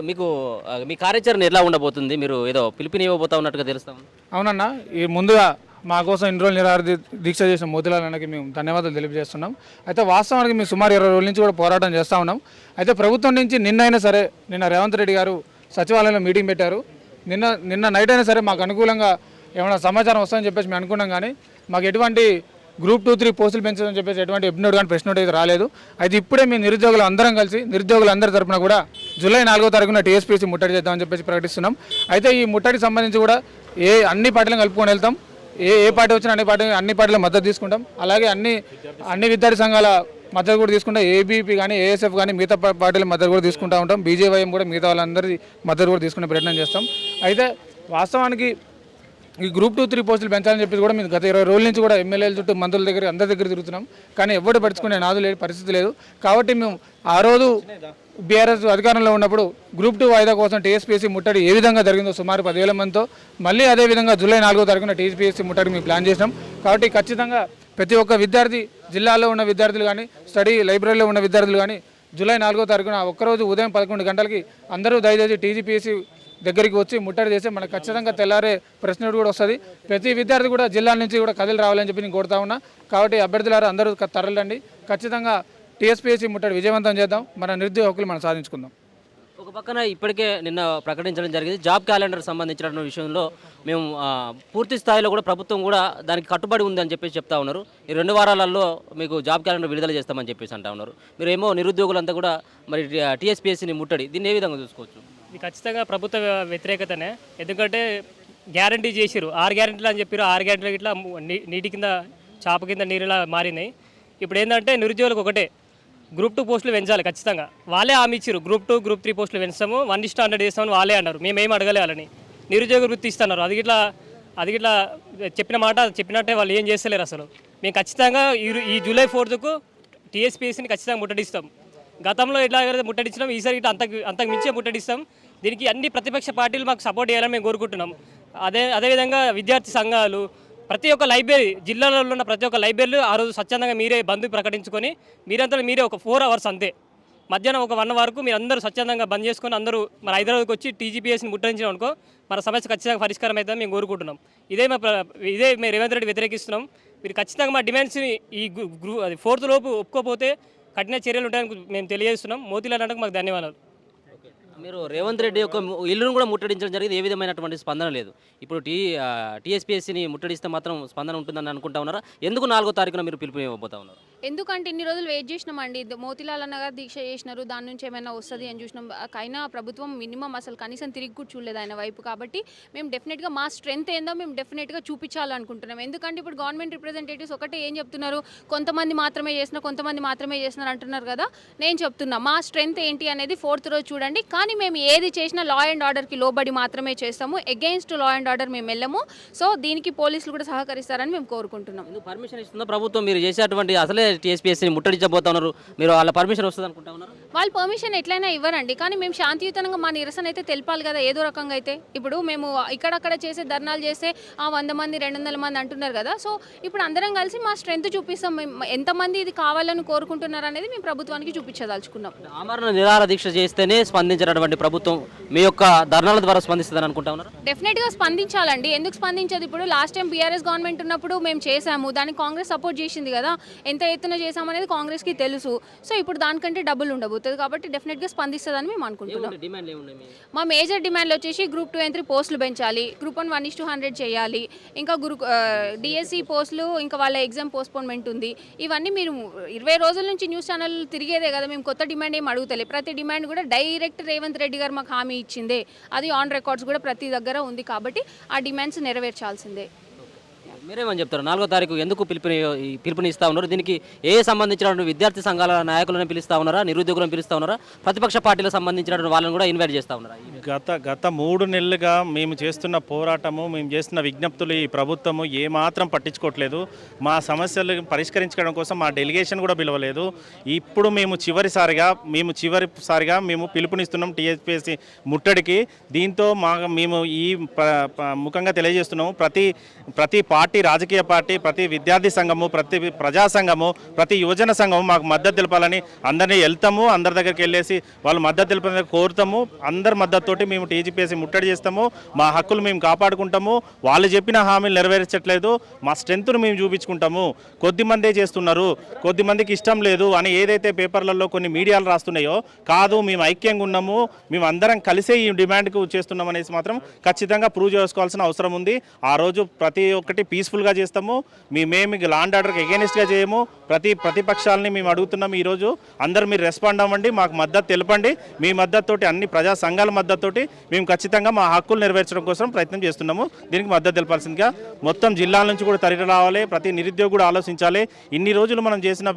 మీకు మీ కార్యాచరణ ఎలా ఉండబోతుంది? మీరు ఏదో పిలుపునివ్వబోతా ఉన్నట్టుగా తెలుస్తాం. అవునన్నా, ఈ ముందుగా మా కోసం ఇన్ని రోజులు నిరాహార దీక్ష చేసిన మోతిలాల్ అన్నకి మేము ధన్యవాదాలు తెలియజేస్తున్నాం. అయితే వాస్తవానికి మేము సుమారు 20 రోజుల నుంచి కూడా పోరాటం చేస్తూ ఉన్నాం. అయితే ప్రభుత్వం నుంచి నిన్న సరే రేవంత్ రెడ్డి గారు సచివాలయంలో మీటింగ్ పెట్టారు. నిన్న నైట్ అయినా సరే మాకు అనుకూలంగా ఏమైనా సమాచారం వస్తుందని చెప్పేసి మేము అనుకున్నాం. కానీ మాకు ఎటువంటి గ్రూప్ 2, 3 పోస్టులు పెంచదని చెప్పేసి ఎటువంటి ఎబ్నోడ్ కానీ ప్రెస్ నోట్ అయితే రాలేదు. అయితే ఇప్పుడే మేము నిరుద్యోగులు అందరం కలిసి నిరుద్యోగులందరి తరఫున కూడా జూలై 4వ తారీఖున టీఎస్పీఎస్సీ ముట్టడి చేద్దామని చెప్పేసి ప్రకటిస్తున్నాం. అయితే ఈ ముట్టడికి సంబంధించి కూడా అన్ని పార్టీలను కలుపుకొని వెళ్తాం. ఏ పార్టీ వచ్చినా అన్ని పార్టీల మద్దతు తీసుకుంటాం. అలాగే అన్ని విద్యార్థి సంఘాల మద్దతు కూడా తీసుకుంటాం. ఏబీపీ కానీ ఏఎస్ఎఫ్ కానీ మిగతా పార్టీల మద్దతు కూడా తీసుకుంటూ ఉంటాం. బీజేవైఎం కూడా మిగతా వాళ్ళందరి మద్దతు కూడా తీసుకునే ప్రయత్నం చేస్తాం. అయితే వాస్తవానికి ఈ గ్రూప్ 2, 3 పోస్టులు పెంచాలని చెప్పి కూడా మేము గత 20 రోజుల నుంచి కూడా ఎమ్మెల్యేల చుట్టూ మంత్రుల దగ్గర అందరి దగ్గర తిరుగుతున్నాం. కానీ ఎవరు పట్టించుకునే నాదు లేని పరిస్థితి లేదు. కాబట్టి మేము ఆ రోజు బీఆర్ఎస్ అధికారంలో ఉన్నప్పుడు గ్రూప్ 2 వాయిదా కోసం టీఎస్పీఎస్సీ ముట్టడి ఏ విధంగా జరిగిందో సుమారు 10,000 మందితో మళ్ళీ అదేవిధంగా జూలై 4వ తారీఖున టీఎస్పీఎస్సీ ముట్టడి మేము ప్లాన్ చేసినాం. కాబట్టి ఖచ్చితంగా ప్రతి ఒక్క విద్యార్థి, జిల్లాలో ఉన్న విద్యార్థులు కానీ స్టడీ లైబ్రరీలో ఉన్న విద్యార్థులు కానీ జూలై 4వ తారీఖున ఒక్కరోజు ఉదయం 11 గంటలకి అందరూ దయచేసి టీజీపీఎస్సీ దగ్గరికి వచ్చి ముట్టడి చేస్తే మనకు ఖచ్చితంగా తెల్లారే ప్రశ్న కూడా వస్తుంది. ప్రతి విద్యార్థి కూడా జిల్లాల నుంచి కూడా కదిలి రావాలని చెప్పి నేను కోరుతా ఉన్నా. కాబట్టి అభ్యర్థులారా అందరూ తరలండి. ఖచ్చితంగా టీఎస్పీఎస్సీ ముట్టడి విజయవంతం చేద్దాం. మన నిరుద్యోగ హక్కులు మనం సాధించుకుందాం. ఒక పక్కన ఇప్పటికే నిన్న ప్రకటించడం జరిగింది జాబ్ క్యాలెండర్ సంబంధించిన విషయంలో మేము పూర్తి స్థాయిలో కూడా ప్రభుత్వం కూడా దానికి కట్టుబడి ఉందని చెప్పేసి చెప్తా ఉన్నారు. ఈ 2 వారాలలో మీకు జాబ్ క్యాలెండర్ విడుదల చేస్తామని చెప్పేసి అంటా ఉన్నారు. మీరు ఏమో నిరుద్యోగులంతా కూడా మరి టీఎస్పీఎస్సీని ముట్టడి దీన్ని ఏ విధంగా చూసుకోవచ్చు? ఇది ఖచ్చితంగా ప్రభుత్వ వ్యతిరేకతనే. ఎందుకంటే గ్యారంటీ చేసిరు, 6 గ్యారంటీలు అని చెప్పారు. 6 గ్యారంటీలు ఇట్లా నీటి కింద చాప కింద నీరులా మారినాయి. ఇప్పుడు ఏంటంటే నిరుద్యోగులకు ఒకటే, గ్రూప్ 2 పోస్టులు పెంచాలి ఖచ్చితంగా. వాళ్ళే హామీ ఇచ్చారు, గ్రూప్ 2, గ్రూప్ 3 పోస్టులు పెంచాము, 1:100 చేస్తామని వాళ్ళే అన్నారు. మేమేం అడగలే వాళ్ళని. నిరుద్యోగ వృత్తి ఇస్తున్నారు. అది గిట్లా చెప్పిన మాట చెప్పినట్టే వాళ్ళు ఏం చేస్తలేరు అసలు. మేము ఖచ్చితంగా ఈ జూలై 4కు టీఎస్పీఎస్సీని ఖచ్చితంగా ముట్టడిస్తాం. గతంలో ఎట్లా ముట్టడించినాం, ఈసారి ఇట్లా అంతకు మించే ముట్టడిస్తాం. దీనికి అన్ని ప్రతిపక్ష పార్టీలు మాకు సపోర్ట్ చేయాలని మేము కోరుకుంటున్నాం. అదేవిధంగా విద్యార్థి సంఘాలు, ప్రతి ఒక్క లైబ్రరీ, జిల్లాలో ఉన్న ప్రతి ఒక్క లైబ్రరీలు ఆ రోజు స్వచ్ఛందంగా మీరే బంద్ ప్రకటించుకొని మీరే ఒక 4 అవర్స్ అంతే, మధ్యాహ్నం ఒక 1 వరకు మీరు అందరూ స్వచ్ఛందంగా బంద్ చేసుకొని అందరూ మన హైదరాబాద్కి వచ్చి టీజీపీఎస్సీని ముట్టడించడం అనుకో మన సమస్య ఖచ్చితంగా పరిష్కారం అవుతుందని మేము కోరుకుంటున్నాం. ఇదే మేము రేవంత్ రెడ్డి వ్యతిరేకిస్తున్నాం. మీరు ఖచ్చితంగా మా డిమాండ్స్ని ఈ 4th లోపు ఒప్పుకోకపోతే కఠిన చర్యలు ఉంటాయని మేము తెలియజేస్తున్నాం. మోతీలాల్ అన్నకు మాకు ధన్యవాదాలు. మీరు రేవంత్ రెడ్డి యొక్క ఇల్లును కూడా ముట్టడించడం జరిగింది, ఏ విధమైనటువంటి స్పందన లేదు. ఇప్పుడు టీఎస్పీఎస్సీని ముట్టడిస్తే మాత్రం స్పందన ఉంటుందని అనుకుంటా ఉన్నారా? ఎందుకు 4వ తారీఖున మీరు పిలుపు ఇవ్వబోతా ఉన్నారు? ఎందుకంటే ఇన్ని రోజులు వెయిట్ చేసినామండి. మోతిలాల్ అన్నగా దీక్ష చేసినారు, దాని నుంచి ఏమైనా వస్తుంది అని చూసినాం. అయినా ప్రభుత్వం మినిమం అసలు కనీసం తిరిగి కూడా చూడలేదు ఆయన వైపు. కాబట్టి మేము డెఫినెట్గా మా స్ట్రెంత్ ఏందో మేము డెఫినెట్గా చూపించాలనుకుంటున్నాం. ఎందుకంటే ఇప్పుడు గవర్నమెంట్ రిప్రజెంటేటివ్స్ ఒకటే ఏం చెప్తున్నారు, కొంతమంది మాత్రమే చేస్తున్నారు అంటున్నారు కదా. నేను చెప్తున్నా మా స్ట్రెంత్ ఏంటి అనేది 4th రోజు చూడండి. కానీ మేము ఏది చేసినా లా అండ్ ఆర్డర్కి లోబడి మాత్రమే చేస్తాము, అగెయిన్స్ట్ లా అండ్ ఆర్డర్ మేము వెళ్ళము. సో దీనికి పోలీసులు కూడా సహకరిస్తారని మేము కోరుకుంటున్నాం. పర్మిషన్ ఇస్తుందా ప్రభుత్వం? మీరు చేసేటువంటి అసలే టీఎస్పీఎస్సీని ముట్టడించబోతా ఉన్నారు, మీరు వాళ్ళ పర్మిషన్ వస్తుంది అనుకుంటా ఉన్నారు? వాళ్ళు పర్మిషన్ ఎట్లయినా ఇవ్వరండి. కానీ మేము శాంతియుతంగా మా నిరసన అయితే తెలిపాలి కదా ఏదో రకంగా అయితే. ఇప్పుడు మేము ఇక్కడక్కడ చేసే ధర్నాలు చేస్తే 100 మంది 200 మంది అంటున్నారు కదా. సో ఇప్పుడు అందరం కలిసి మా స్ట్రెంత్ చూపిస్తాం. ఎంతమంది ఇది కావాలని కోరుకుంటున్నారు అనేది మేము ప్రభుత్వానికి చూపించదలుచుకున్నాం. ఆమరణ నిరాహార దీక్ష చేస్తేనే స్పందించినటువంటి ప్రభుత్వం మీ యొక్క ధర్నాల ద్వారా స్పందిస్తుందని అనుకుంటా ఉన్నారు? డెఫినెట్గా స్పందించాలండి. ఎందుకు స్పందించదు? ఇప్పుడు లాస్ట్ టైం బీఆర్ఎస్ గవర్నమెంట్ ఉన్నప్పుడు మేము చేసాము, దానికి కాంగ్రెస్ సపోర్ట్ చేసింది కదా. ఎంత ఎత్తున చేసామనేది కాంగ్రెస్కి తెలుసు. సో ఇప్పుడు దానికంటే డబ్బులు ఉండబోతుంది కాబట్టి డెఫినెట్గా స్పందిస్తుందని మేము అనుకుంటున్నాం. మా మేజర్ డిమాండ్లు వచ్చేసి గ్రూప్ 2 and 3 పోస్టులు పెంచాలి, గ్రూప్ 1 1:100 చేయాలి, ఇంకా డిఎస్సి పోస్టులు, ఇంకా వాళ్ళ ఎగ్జామ్ పోస్ట్పోన్మెంట్ ఉంది. ఇవన్నీ మీరు 20 రోజుల నుంచి న్యూస్ ఛానల్ తిరిగేదే కదా. మేము కొత్త డిమాండ్ ఏం అడుగుతలే. ప్రతి డిమాండ్ కూడా డైరెక్ట్ రేవంత్ రెడ్డి గారు మాకు హామీ ఇచ్చిందే, అది ఆన్ రికార్డ్స్ కూడా ప్రతి దగ్గర ఉంది. కాబట్టి ఆ డిమాండ్స్ నెరవేర్చాల్సిందే. మీరేమని చెప్తారు? 4వ తారీఖు ఎందుకు పిలుపునిస్తా ఉన్నారు? దీనికి సంబంధించిన విద్యార్థి సంఘాల నాయకులను పిలుస్తా ఉన్నారా, నిరుద్యోగులను పిలుస్తా ఉన్నారా, ప్రతిపక్ష పార్టీలకు సంబంధించిన వాళ్ళని కూడా ఇన్వైట్ చేస్తా ఉన్నారా? గత 3 నెలలుగా మేము చేస్తున్న పోరాటము, మేము చేస్తున్న విజ్ఞప్తులు ఈ ప్రభుత్వము ఏమాత్రం పట్టించుకోవట్లేదు. మా సమస్యలు పరిష్కరించడం కోసం మా డెలిగేషన్ కూడా పిలవలేదు. ఇప్పుడు మేము చివరిసారిగా మేము పిలుపునిస్తున్నాం టీఎస్పీఎస్సీ ముట్టడికి. దీంతో మేము ఈ ముఖంగా తెలియజేస్తున్నాము, ప్రతి పార్టీ ప్రతి రాజకీయ పార్టీ, ప్రతి విద్యార్థి సంఘము, ప్రతి ప్రజా సంఘము, ప్రతి యువజన సంఘము మాకు మద్దతు తెలపాలని అందరినీ వెళ్తాము. అందరి దగ్గరికి వెళ్ళేసి వాళ్ళు మద్దతు తెలపాలని కోరుతాము. అందరి మద్దతుతోటి మేము టీజీపీఎస్సీ ముట్టడి చేస్తాము. మా హక్కులు మేము కాపాడుకుంటాము. వాళ్ళు చెప్పిన హామీలు నెరవేర్చట్లేదు, మా స్ట్రెంత్ను మేము చూపించుకుంటాము. కొద్దిమందే చేస్తున్నారు, కొద్దిమందికి ఇష్టం లేదు అని ఏదైతే పేపర్లలో కొన్ని మీడియాలు రాస్తున్నాయో, కాదు మేము ఐక్యంగా ఉన్నాము, మేము అందరం కలిసే ఈ డిమాండ్కు చేస్తున్నాం అనేసి మాత్రం ఖచ్చితంగా ప్రూవ్ చేసుకోవాల్సిన అవసరం ఉంది. ఆ రోజు ప్రతి ఒక్కటి పీస్ఫుల్గా చేస్తాము. మేమేమి లాండ్ ఆర్డర్కి ఎగెనిస్ట్గా చేయము. ప్రతిపక్షాలని మేము అడుగుతున్నాము. ఈరోజు అందరూ మీరు రెస్పాండ్ అవ్వండి, మాకు మద్దతు తెలపండి. మీ మద్దతుతోటి, అన్ని ప్రజా సంఘాల మద్దతుతోటి మేము ఖచ్చితంగా మా హక్కులు నెరవేర్చడం కోసం ప్రయత్నం చేస్తున్నాము. దీనికి మద్దతు తెలపాల్సిందిగా మొత్తం జిల్లాల నుంచి కూడా తరలి రావాలి. ప్రతి నిరుద్యోగి కూడా ఆలోచించాలి. ఇన్ని రోజులు మనం చేసిన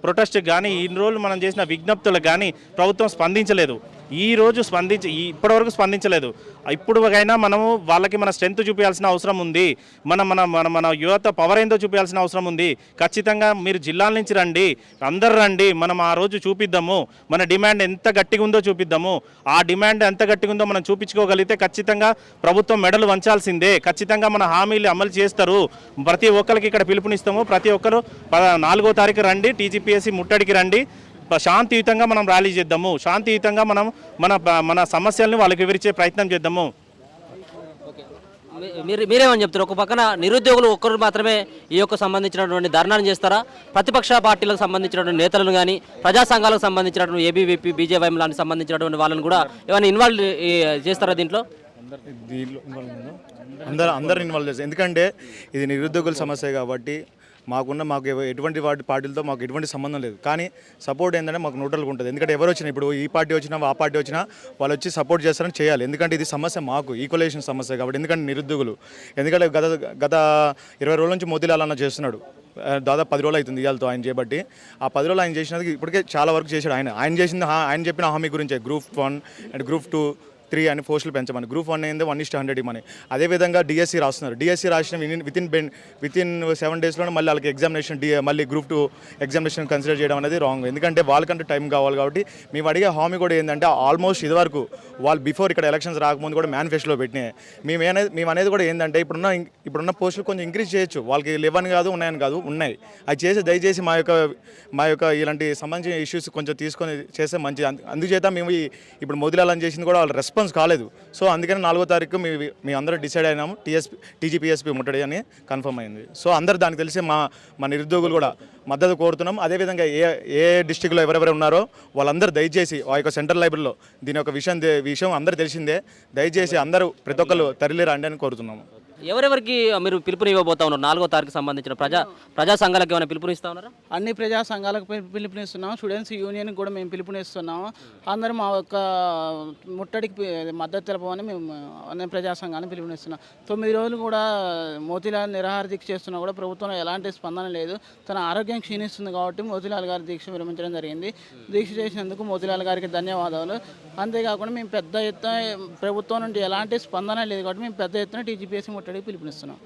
ప్రొటెస్ట్కి కానీ, ఇన్ని రోజులు మనం చేసిన విజ్ఞప్తులకు కానీ ప్రభుత్వం స్పందించలేదు. ఈ రోజు ఇప్పటివరకు స్పందించలేదు. ఇప్పుడుకైనా మనము వాళ్ళకి మన స్ట్రెంత్ చూపించాల్సిన అవసరం ఉంది. మన యువత పవర్ ఏందో చూపించాల్సిన అవసరం ఉంది. ఖచ్చితంగా మీరు జిల్లాల నుంచి రండి, అందరు రండి, మనం ఆ రోజు చూపిద్దాము. మన డిమాండ్ ఎంత గట్టిగా ఉందో చూపిద్దాము. ఆ డిమాండ్ ఎంత గట్టిగా ఉందో మనం చూపించుకోగలిగితే ఖచ్చితంగా ప్రభుత్వం మెడలు వంచాల్సిందే. ఖచ్చితంగా మన హామీలు అమలు చేస్తారు. ప్రతి ఒక్కరికి ఇక్కడ పిలుపునిస్తాము. ప్రతి ఒక్కరు 4వ తారీఖు రండి, టీజీపీఎస్సీ ముట్టడికి రండి. శాంతియుతంగా మనం ర్యాలీ చేద్దాము. శాంతియుతంగా మనం మన సమస్యల్ని వాళ్ళకి వివరించే ప్రయత్నం చేద్దాము. మీరేమని చెప్తారు? ఒక పక్కన నిరుద్యోగులు ఒక్కరు మాత్రమే ఈ యొక్క సంబంధించినటువంటి ధర్నాను చేస్తారా? ప్రతిపక్ష పార్టీలకు సంబంధించినటువంటి నేతలను కానీ, ప్రజా సంఘాలకు సంబంధించినటువంటి ఏబీవీపీ, బీజేవైఎం లాంటి సంబంధించినటువంటి వాళ్ళని కూడా ఏమైనా ఇన్వాల్వ్ చేస్తారా దీంట్లో? అందరూ ఇన్వాల్వ్ చేస్తారు. ఎందుకంటే ఇది నిరుద్యోగుల సమస్య కాబట్టి మాకు ఎటువంటి పార్టీలతో మాకు ఎటువంటి సంబంధం లేదు. కానీ సపోర్ట్ ఏంటంటే మాకు న్యూట్రల్గా ఉంటుంది. ఎందుకంటే ఎవరు వచ్చినా, ఇప్పుడు ఈ పార్టీ వచ్చినా ఆ పార్టీ వచ్చినా వాళ్ళు వచ్చి సపోర్ట్ చేస్తారని చేయాలి. ఎందుకంటే ఇది సమస్య మాకు ఈక్వలైజేషన్ సమస్య కాబట్టి. ఎందుకంటే నిరుద్యోగులు, ఎందుకంటే గత 20 రోజుల నుంచి మోతీలాల్ అన్న చేస్తున్నాడు. దాదాపు 10 రోజులు అవుతుంది ఇవాళతో ఆయన చేయబట్టి. ఆ 10 రోజులు ఆయన చేసినందుకు ఇప్పటికే చాలా వరకు చేశాడు. ఆయన చెప్పిన హామీ గురించే గ్రూప్ 1 అండ్ గ్రూప్ 2, 3 అని పోస్టులు పెంచమని. గ్రూప్ 1 అయింది 1:100 ఇవ్వమని. అదేవిధంగా డిఎస్సి రాస్తున్నారు. డిఎస్సి రాసిన వితిన్ 7 డేస్లోనే మళ్ళీ వాళ్ళకి ఎగ్జామినేషన్ మళ్ళీ గ్రూప్ 2 ఎగ్జామినేషన్ కన్సిడర్ చేయడం అనేది రాంగ్. ఎందుకంటే వాళ్ళకంటే టైం కావాలి కాబట్టి. మేము అడిగే హామీ కూడా ఏంటంటే ఆల్మోస్ట్ ఇదివరకు వాళ్ళు బిఫోర్ ఇక్కడ ఎలక్షన్స్ రాకముందు కూడా మేనిఫెస్టోలో పెట్టినాయి. మేము అనేది కూడా ఏంటంటే ఇప్పుడున్న పోస్టులు కొంచెం ఇంక్రీజ్ చేయొచ్చు. వాళ్ళకి లేవని కాదు, ఉన్నాయని కాదు, ఉన్నాయి. అది చేసి దయచేసి మా యొక్క ఇలాంటి సంబంధించిన ఇష్యూస్ కొంచెం తీసుకొని చేస్తే మంచిది. అందుచేత మేము ఇప్పుడు మోదీలాల్ అని చేసింది కూడా వాళ్ళు రెస్పాన్స్ కాలేదు. సో అందుకని 4వ తారీఖు మేము అందరూ డిసైడ్ అయినాము టీజీపీఎస్పీ ముట్టడి అని కన్ఫర్మ్ అయింది. సో అందరు దానికి తెలిసి మా నిరుద్యోగులు కూడా మద్దతు కోరుతున్నాం. అదేవిధంగా ఏ డిస్టిక్లో ఎవరెవరు ఉన్నారో వాళ్ళందరూ దయచేసి ఆ యొక్క సెంట్రల్ లైబ్రరీలో దీని యొక్క విషయం అందరూ తెలిసిందే. దయచేసి అందరూ ప్రతి ఒక్కరు తరలి రండి అని కోరుతున్నాము. ఎవరెవరికి మీరు పిలుపునివ్వబోతా ఉన్నారు? 4వ తారీఖు సంబంధించిన ప్రజా సంఘాలకు ఏమైనా పిలుపునిస్తా ఉన్నారా? అన్ని ప్రజా సంఘాలకు పిలుపునిస్తున్నాము. స్టూడెంట్స్ యూనియన్కి కూడా మేము పిలుపునిస్తున్నాము. అందరూ మా యొక్క ముట్టడికి మద్దతు తెలపమని మేము అన్ని ప్రజా సంఘాలను పిలుపునిస్తున్నాం. 9 రోజులు కూడా మోతీలాల్ నిరాహార దీక్ష చేస్తున్నా కూడా ప్రభుత్వంలో ఎలాంటి స్పందన లేదు. తన ఆరోగ్యం క్షీణిస్తుంది కాబట్టి మోతీలాల్ గారి దీక్ష విరమించడం జరిగింది. దీక్ష చేసినందుకు మోతీలాల్ గారికి ధన్యవాదాలు. అంతేకాకుండా మేము పెద్ద ఎత్తున ప్రభుత్వం నుండి ఎలాంటి స్పందన లేదు కాబట్టి మేము పెద్ద ఎత్తున టీజీపీఎస్సీ ముట్టడికి పిలుపునిస్తున్నాం.